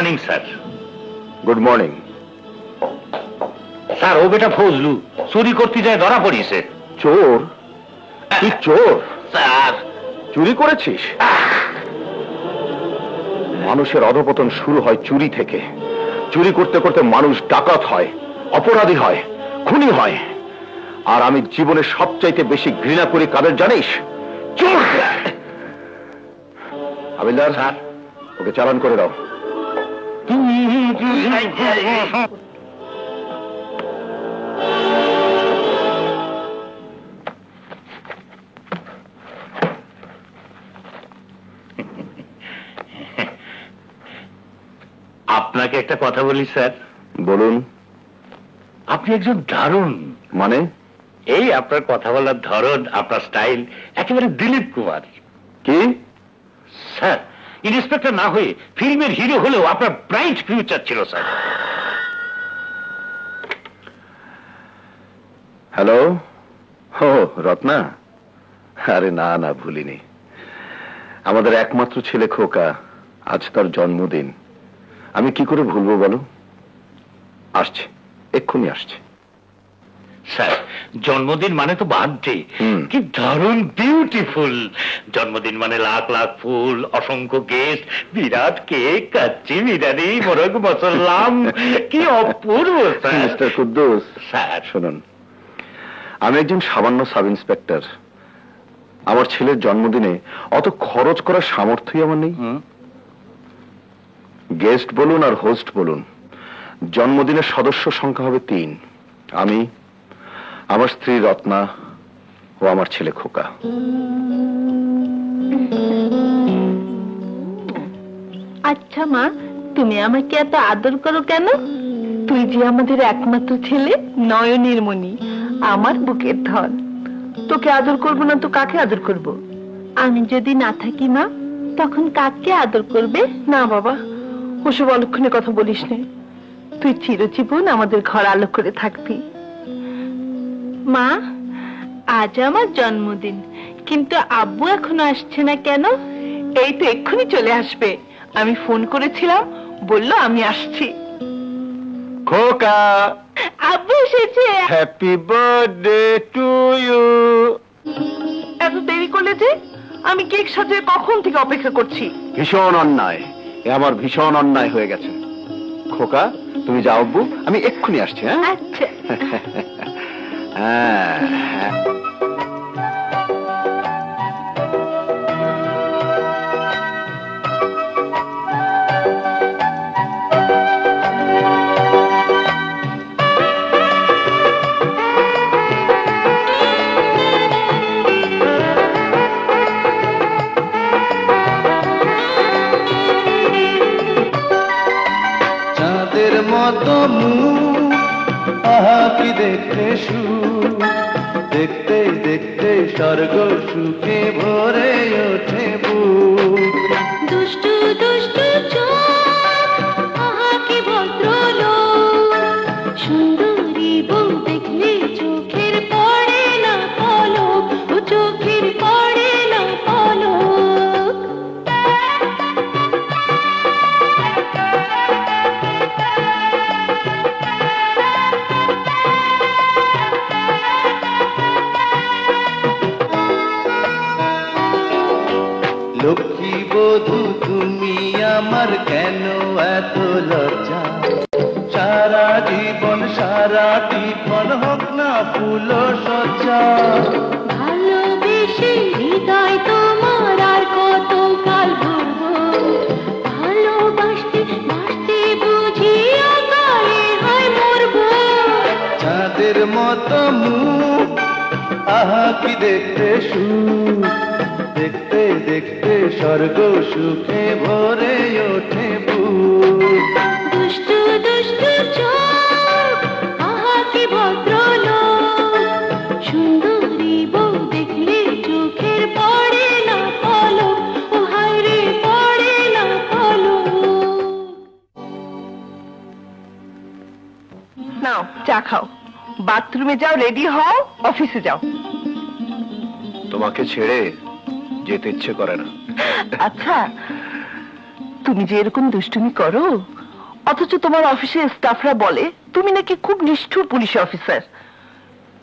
Morning sir. Good morning. Sir, ও বেটা ফজলু চুরি করতে যায় ধরা পড়িয়েছে। চোর? তুই চোর? স্যার, চুরি করেছিস? মানুষের অধপতন শুরু হয় চুরি থেকে। চুরি করতে করতে মানুষ ডাকাত হয়, অপরাধী হয়, খুনি হয়। আর আমি জীবনে সবচাইতে বেশি ঘৃণা করি কাদের জানিস? চোর। হাবিলদার, স্যার। ওকে চালান করে দাও। আপনাকে একটা কথা বলি স্যার। বলুন। আপনি একজন দারুণ। মানে? এই আপনার কথা বলার ধরন, আপনার স্টাইল একেবারে দিলীপ কুমার। কি? স্যার, ইন্সপেক্টর না হয়ে ফিল্মের হিরো হলেও আপনার ব্রাইট ফিউচার ছিল স্যার। হ্যালো। ও রত্না, আরে না না, ভুলিনি। আমাদের একমাত্র ছেলে খোকা, আজ তার জন্মদিন। আমি কি করে ভুলবো বলো? আসছে, এক্ষুনি আসছে। স্যার, জন্মদিন মানে তো বার্থডে। কি দারুণ বিউটিফুল। জন্মদিন মানে লাখ লাখ ফুল, অসংখ্য গেস্ট, বিরাট কেক, কাচ্চি বিরিয়ানি, মোরগ মশলাম। কি অপূর্ব স্যার। মিস্টার কুদ্দুস স্যার, শুনুন, আমি একজন সামান্য সাব ইন্সপেক্টর। আমার ছেলের জন্মদিনে অত খরচ করার সামর্থ্যই আমার নেই। গেস্ট বলুন আর হোস্ট বলুন, জন্মদিনের সদস্য সংখ্যা হবে 3। আমি, আমার স্ত্রী রত্না ও আমার ছেলে খোকা। আচ্ছা মা, তুমি আমাকে এত আদর করো কেন? তুই যে আমাদের একমাত্র ছেলে, নয়নের মণি, আমার বুকের ধন। তোকে আদর করবো না তো কাকে আদর করব? আমি যদি না থাকি মা, তখন কাকে আদর করবে? না বাবা, ওসব অলক্ষণে কথা বলিস না। তুই চিরজীবন আমাদের ঘর আলো করে থাকবি। মা, আজ আমার জন্মদিন, কিন্তু আব্বু এখনো আসছে না কেন? এই তো এক্ষুনি চলে আসবে। আমি ফোন করেছিলাম, বললো আমি আসছি। খোকা, আব্বু এসেছে। Happy birthday to you. এত দেরি করলে যে? আমি কেক সাজিয়ে কখন থেকে অপেক্ষা করছি। ভীষণ অন্যায়, এ আমার ভীষণ অন্যায় হয়ে গেছে। খোকা, তুমি যাও আব্বু, আমি এক্ষুনি আসছি। হ্যাঁ আচ্ছা। হ্যাঁ। চাঁদের মতো মুখ, আহা কি দেখতে সুখ, দেখতে দেখতে স্বর্গ সুখে ভরে ওঠে বুক। দুষ্টু দুষ্টু চোখ, আহা কি ভদ্রলোক, সুন্দরী বউ দেখলে চোখের পড়ে না পলক, ও চোখের পড়ে না পলক। লক্ষ্মী বধূ তুমি আমার, কেন এত লজ্জা? সারা জীবন হোক না ফুল সজ্জা। ভালোবেসে হৃদয় তোমার আর কত কাল ভরবো, ভালোবাসতে বাসতে বুঝি অকালে হয় মরবো। চাঁদের মতো মুখ, আহা কি দেখতে সুখ, দেখতে দেখতে স্বর্গ সুখে ভরে ওঠে বুক। দুষ্টু দুষ্টু চোখ, আহা কি ভদ্রলোক, সুন্দরী বউ দেখলে চোখের পড়ে না পলক, ও হায় রে পড়ে না পলক। নাও চা খাও, বাথরুমে যাও, রেডি হও, অফিসে যাও। তোমাকে ছেড়ে যেতে ইচ্ছে করে না। আচ্ছা, তুমি যে এরকম দুষ্টুমি করো, অথচ তোমার অফিসের স্টাফরা বলে তুমি নাকি খুব নিষ্ঠুর পুলিশ অফিসার।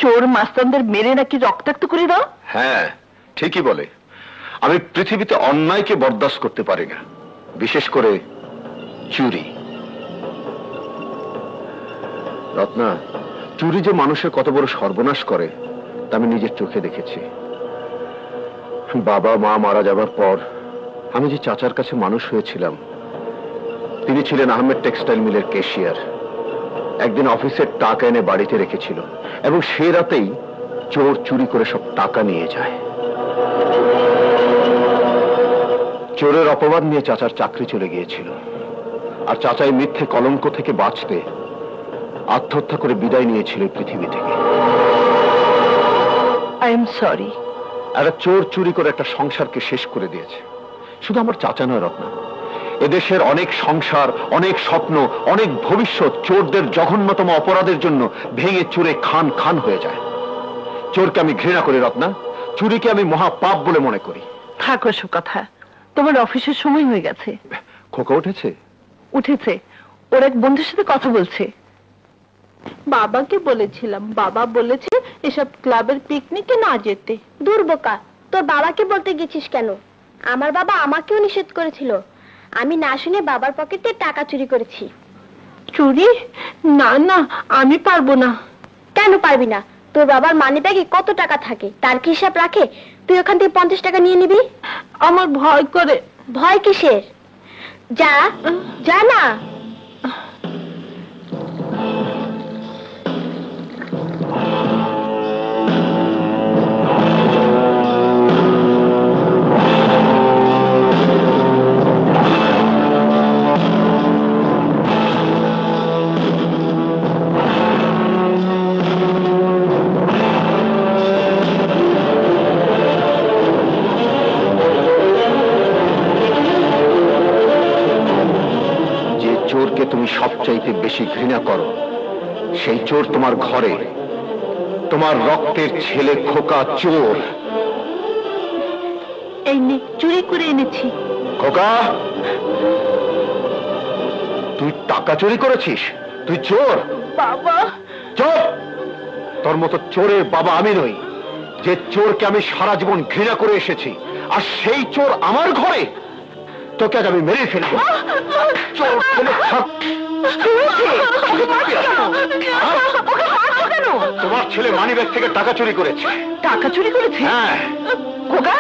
চোর মাস্তানদের মেরে নাকি রক্তাক্ত করে দাও। হ্যাঁ, ঠিকই বলে। আমি পৃথিবীতে অন্যায়কে বরদাস্ত করতে পারি না, বিশেষ করে চুরি। রত্না, চুরি যে মানুষের কত বড় সর্বনাশ করে তা আমি নিজের চোখে দেখেছি। বাবা মা মারা যাবার পর আমি যে চাচার কাছে মানুষ হয়েছিলাম, তিনি ছিলেন আহমেদ টেক্সটাইল মিলের ক্যাশিয়ার। একদিন অফিসের টাকা এনে বাড়িতে রেখেছিল এবং সে রাতেই চোর চুরি করে সব টাকা নিয়ে যায়। চোরের অপবাদ নিয়ে চাচার চাকরি চলে গিয়েছিল, আর চাচাই মিথ্যে কলঙ্ক থেকে বাঁচতে আত্মহত্যা করে বিদায় নিয়েছিল পৃথিবী থেকে। I am sorry. একটা চোর চুরি করে একটা সংসারকে শেষ করে দিয়েছে। শুধু আমার চাচা নয় রত্না, এদেশের অনেক সংসার, অনেক স্বপ্ন, অনেক ভবিষ্যৎ চোরদের জঘন্যতম অপরাধের জন্য ভেঙে চুরে খান খান হয়ে যায়। চোরকে আমি ঘৃণা করি রত্না, চুরিকে আমি মহাপাপ বলে মনে করি। থাক ওসব কথা, তোমার অফিসের সময় হয়ে গেছে। খোকা উঠেছে? উঠেছে, ওর এক বন্ধুর সাথে কথা বলছে। বাবাকে বলেছিলাম, বাবা বলেছে এসব ক্লাবের পিকনিকে না যেতে। দুর্বোকা, তোর বাবাকে বলতে গেছিস কেন? আমার বাবা আমাকেও নিষেধ করেছিল। আমি না শুনে বাবার পকেটে টাকা চুরি করেছি। চুরি? না না, আমি পারবো না। কেন পারবি না? তোর বাবার মানি ব্যাগে কত টাকা থাকে তার কি হিসাব রাখে? তুই ওখান থেকে 50 টাকা নিয়ে নিবি। আমার ভয় করে। ভয় কিসের? যা যা না। তুমি সবচাইতে বেশি ঘৃণা করো সেই চোর তোমার ঘরে, তোমার রক্তের ছেলে খোকা চোর। এই নে, চুরি করে এনেছি। খোকা, তুই টাকা চুরি করেছিস? তুই চোর? বাবা! চুপ! তোর মতো চোরের বাবা আমি নই, যে চোরকে আমি সারা জীবন ঘৃণা করে এসেছি, আর সেই চোর আমার ঘরে। তোকে আজ আমি মেরে ফেলবো। চোর ছেলে, তোমার ছেলে মানিব্যাগ থেকে টাকা চুরি করেছে। টাকা চুরি করেছে? হ্যাঁ। খোকা,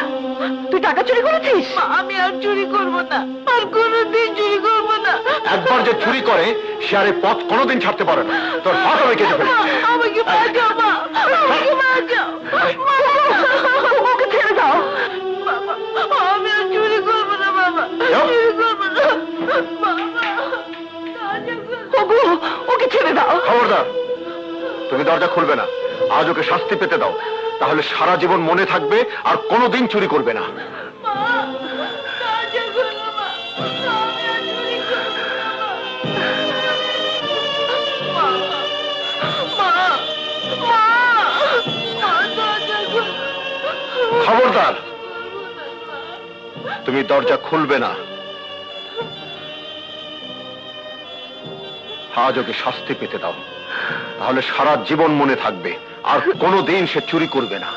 তুই টাকা চুরি করেছিস? আমি আর চুরি করব না, আর কোনোদিন চুরি করব না। একবার যে চুরি করে সে আর পথ কোনোদিন ছাড়তে পারে না। তোর হাত আমি কেটে ফেলবো। আমাকে বাঁচাও মা, আমাকে বাঁচাও। ওকে ছেড়ে দাও বাবা, আমি আর চুরি করব না বাবা, চুরি করব না বাবা। ওকে ছেড়ে দাও। খবরদার, তুমি দরজা খুলবে না। আজ ওকে শাস্তি পেতে দাও, তাহলে সারা জীবন মনে থাকবে আর কোনোদিন চুরি করবে না। খবরদার, তুমি দরজা খুলবে না। আজ ওকে শাস্তি পেতে দাও, তাহলে সারা জীবন মনে থাকবে আর কোনোদিন সে চুরি করবে না।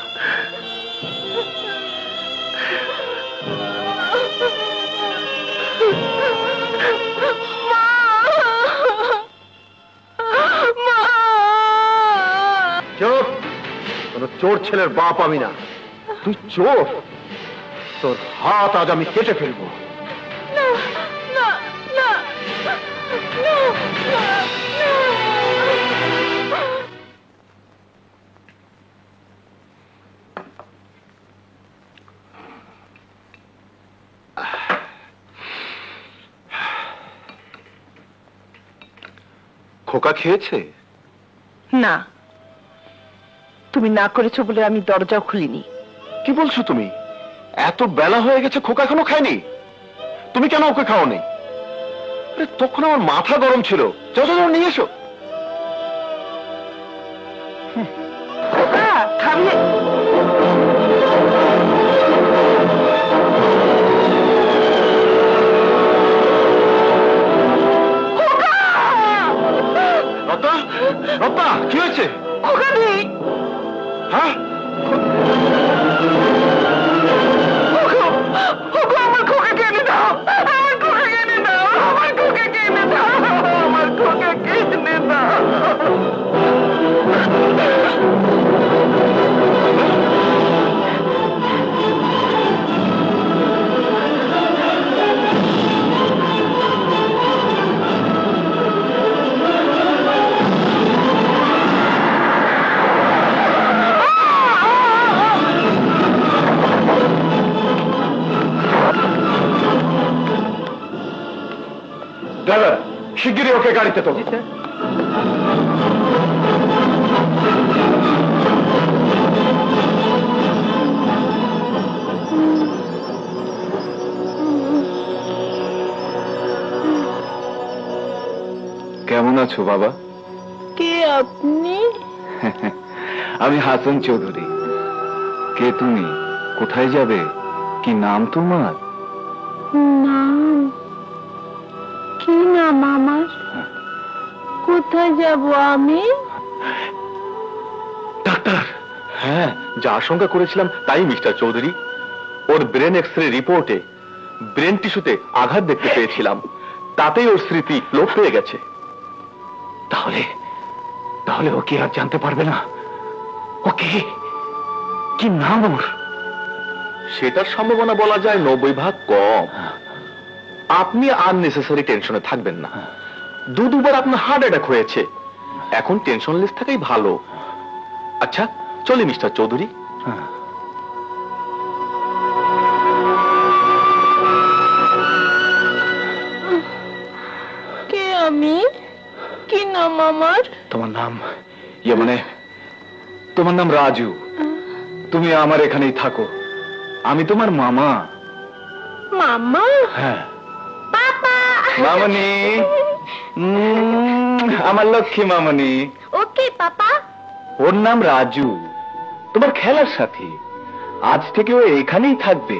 চুপ! কোন চোর ছেলের বাপ আমি না, তুই চোর। তোর হাত আজ আমি কেটে ফেলবো। খোকা খেয়েছে? না, তুমি না করেছো বলে আমি দরজাও খুলিনি। কি বলছো তুমি? এত বেলা হয়ে গেছে, খোকা এখনো খায়নি? তুমি কেন ওকে খাওনি? তখন আমার মাথা গরম ছিল। যাও যাও, নিয়ে এসো। খাবি? হ্যাঁ? আমার খোকাকে এনে দাও, আমার খোকাকে এনে দাও, আমার খোকাকে এনে দাও, আমার খোকাকে এনে দাও। ড্রাইভার, শিগগিরই ওকে গাড়িতে তো। কেমন আছো বাবা? কে আপনি? আমি হাসান চৌধুরী। কে তুমি? কোথায় যাবে? কি নাম তোমার? নাম? কি নাম আমার? কোথায় যাব আমি? ডাক্তার। হ্যাঁ, যা আশঙ্কা করেছিলাম তাই মিস্টার চৌধুরী। ওর ব্রেন এক্সরে রিপোর্টে ব্রেন টিস্যুতে আঘাত দেখতে পেয়েছিলাম, তাতেই ওর স্মৃতি লোপ পেয়ে গেছে। তাহলে তাহলে ও কি আর জানতে পারবে না? ওকে কি নাম ওর? সেটার সম্ভাবনা বলা যায় 90% কম। আপনি আননেসেসারি টেনশনে থাকবেন না। দুবার আপনার হার্ট অ্যাটাক হয়েছে, এখন টেনশনলেস থাকাই ভালো। আচ্ছা চলে মিস্টার চৌধুরী। কে আমি? কি নাম আমার? তোমার নাম মানে তোমার নাম রাজু। তুমি আমার এখানেই থাকো, আমি তোমার মামা। মামা? হ্যাঁ। পাপা। মামনি, আমার লক্ষ্মী মামনি। ওকে পাপা। ওর নাম রাজু, তোমার খেলার সাথী। আজ থেকে ও এখানেই থাকবে।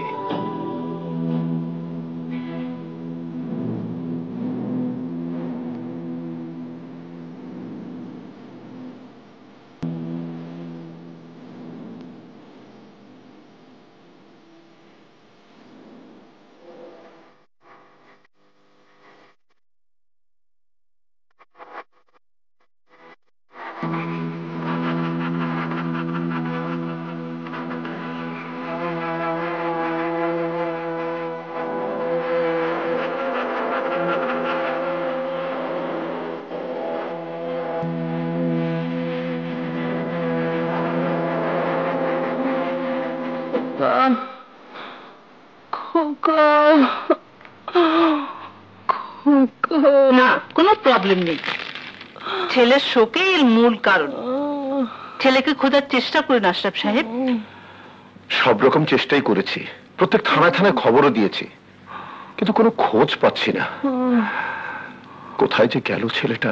না, কোনো প্রবলেম নেই। ছেলের শোকে এর মূল কারণ। ছেলেকে খোঁজার চেষ্টা করুন আশরাফ সাহেব। সব রকম চেষ্টাই করেছি, প্রত্যেক থানায় থানায় খবরও দিয়েছি, কিন্তু কোনো খোঁজ পাচ্ছি না। কোথায় যে গেল ছেলেটা?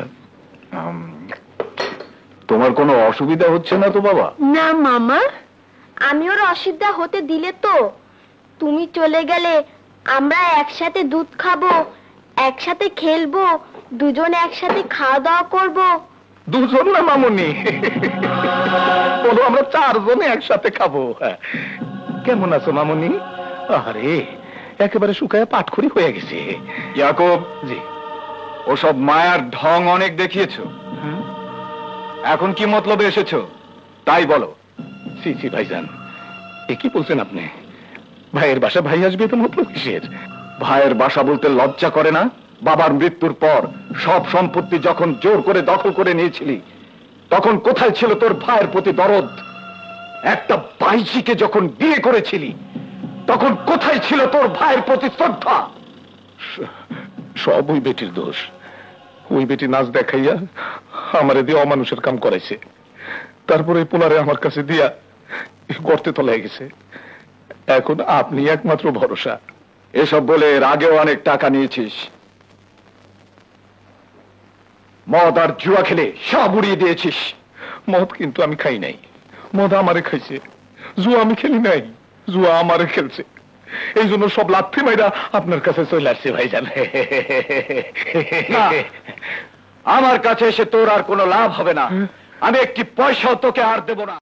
তোমার কোনো অসুবিধা হচ্ছে না তো বাবা? না মামা, আমি ওর অসুবিধা হতে দিলে তো। তুমি চলে গেলে আমরা একসাথে দুধ খাবো, একসাথে খেলবো, দুজনে একসাথে খাওয়া দাওয়া করবো। দুজন না মামুনি, বলো আমরা চারজনে একসাথে খাবো। কেমন আছো মামুনি? আরে একেবারে শুকায় পাটখড়ি হয়ে গেছে। ইয়াকুব জি, ওসব মায়ার ঢং অনেক দেখিয়েছো, এখন কি মতলবে এসেছো তাই বলো। সি সি ভাইজান, এ কি বলছেন আপনি? ভাইয়ের বাসা ভাই আসবে তো মতলব কিসের? ভাইয়ের বাসা বলতে লজ্জা করে না? বাবার মৃত্যুর পর সব সম্পত্তি যখন জোর করে দখল করে নিয়েছিলি, তখন কোথায় ছিল তোর ভাইয়ের প্রতি দরদ? একটা বাইজিকে যখন বিয়ে করেছিলি, তখন কোথায় ছিল তোর ভাইয়ের প্রতি শ্রদ্ধা? সব ওই বেটির দোষ। ওই বেটি নাচ দেখাইয়া আমারে দিয়ে অমানুষের কাম করাইছে, তারপরে পোলারে আমার কাছে দিয়া গর্তে তলায় গেছে। এখন আপনি একমাত্র ভরসা। এসব বলে এর আগেও অনেক টাকা নিয়েছিস, মদ আর জুয়া খেলে সব উড়িয়ে দিয়েছিস। মদ কিন্তু আমি খাই নাই, মদ আমারে খাইছে। জুয়া আমি খেলি নাই, জুয়া আমারে খেলছে। এই জন্য সব লাথি মাইরা আপনার কাছে চলে আসছে ভাইজান। আমার কাছে এসে তোর আর কোনো লাভ হবে না। আমি একটি পয়সাও তোকে আর দেব না।